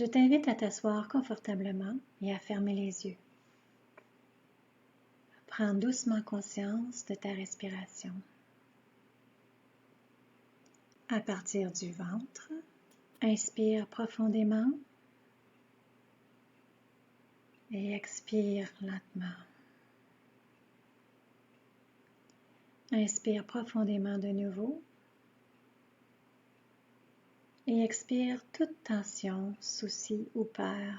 Je t'invite à t'asseoir confortablement et à fermer les yeux. Prends doucement conscience de ta respiration. À partir du ventre, inspire profondément et expire lentement. Inspire profondément de nouveau et expire toute tension, souci ou peur.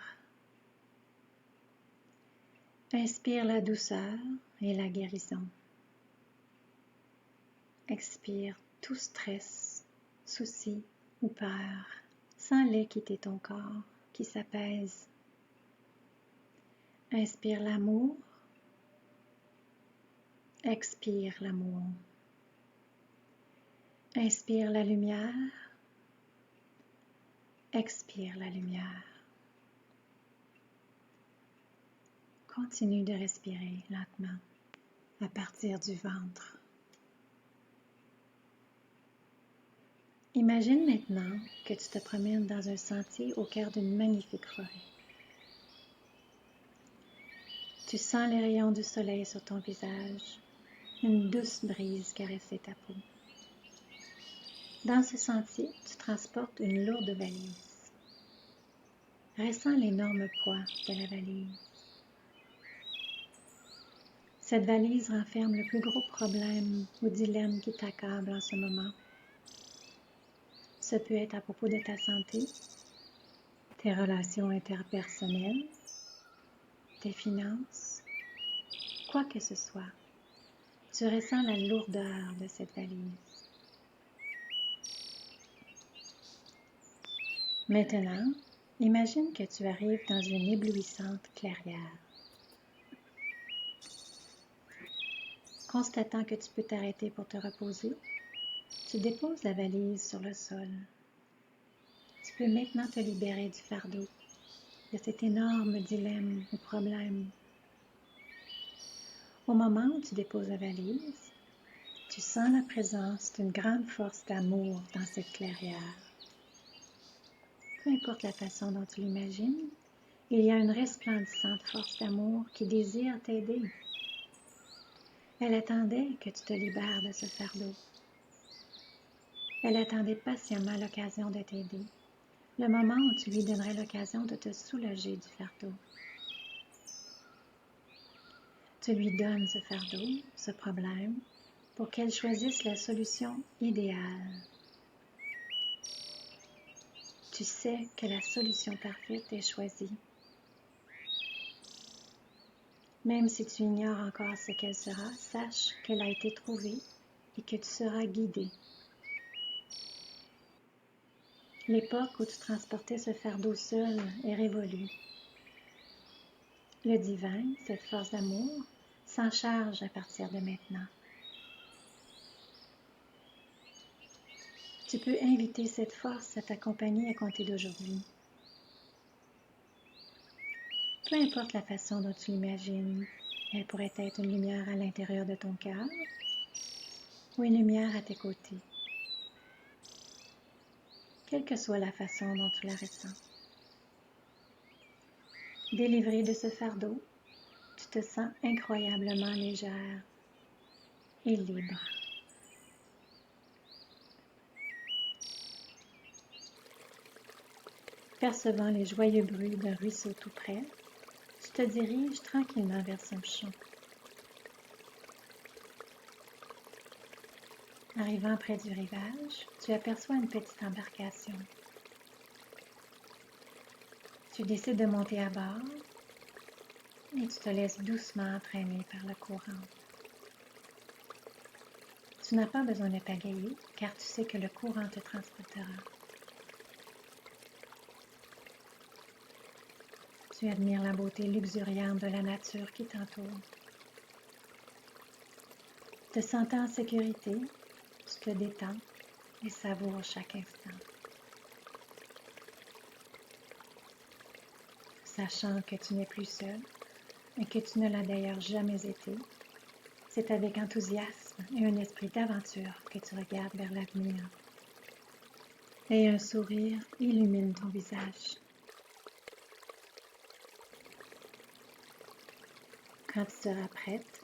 Inspire la douceur et la guérison. Expire tout stress, souci ou peur. Sens-les quitter ton corps qui s'apaise. Inspire l'amour. Expire l'amour. Inspire la lumière. Expire la lumière. Continue de respirer lentement à partir du ventre. Imagine maintenant que tu te promènes dans un sentier au cœur d'une magnifique forêt. Tu sens les rayons du soleil sur ton visage, une douce brise caresser ta peau. Dans ce sentier, tu transportes une lourde valise. Ressens l'énorme poids de la valise. Cette valise renferme le plus gros problème ou dilemme qui t'accable en ce moment. Ce peut être à propos de ta santé, tes relations interpersonnelles, tes finances, quoi que ce soit. Tu ressens la lourdeur de cette valise. Maintenant, imagine que tu arrives dans une éblouissante clairière. Constatant que tu peux t'arrêter pour te reposer, tu déposes la valise sur le sol. Tu peux maintenant te libérer du fardeau, de cet énorme dilemme ou problème. Au moment où tu déposes la valise, tu sens la présence d'une grande force d'amour dans cette clairière. Peu importe la façon dont tu l'imagines, il y a une resplendissante force d'amour qui désire t'aider. Elle attendait que tu te libères de ce fardeau. Elle attendait patiemment l'occasion de t'aider, le moment où tu lui donnerais l'occasion de te soulager du fardeau. Tu lui donnes ce fardeau, ce problème, pour qu'elle choisisse la solution idéale. Tu sais que la solution parfaite est choisie. Même si tu ignores encore ce qu'elle sera, sache qu'elle a été trouvée et que tu seras guidé. L'époque où tu transportais ce fardeau seul est révolue. Le divin, cette force d'amour, s'en charge à partir de maintenant. Tu peux inviter cette force à t'accompagner à compter d'aujourd'hui. Peu importe la façon dont tu l'imagines, elle pourrait être une lumière à l'intérieur de ton cœur ou une lumière à tes côtés. Quelle que soit la façon dont tu la ressens. Délivrée de ce fardeau, tu te sens incroyablement légère et libre. Percevant les joyeux bruits d'un ruisseau tout près, tu te diriges tranquillement vers ce buchon. Arrivant près du rivage, tu aperçois une petite embarcation. Tu décides de monter à bord et tu te laisses doucement entraîner par le courant. Tu n'as pas besoin de pagayer car tu sais que le courant te transportera. Tu admires la beauté luxuriante de la nature qui t'entoure. Te sentant en sécurité, tu te détends et savoures chaque instant. Sachant que tu n'es plus seul et que tu ne l'as d'ailleurs jamais été, c'est avec enthousiasme et un esprit d'aventure que tu regardes vers l'avenir. Et un sourire illumine ton visage. Quand tu seras prête,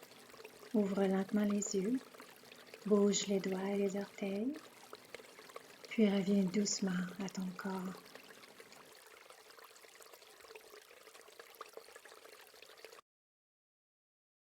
ouvre lentement les yeux, bouge les doigts et les orteils, puis reviens doucement à ton corps.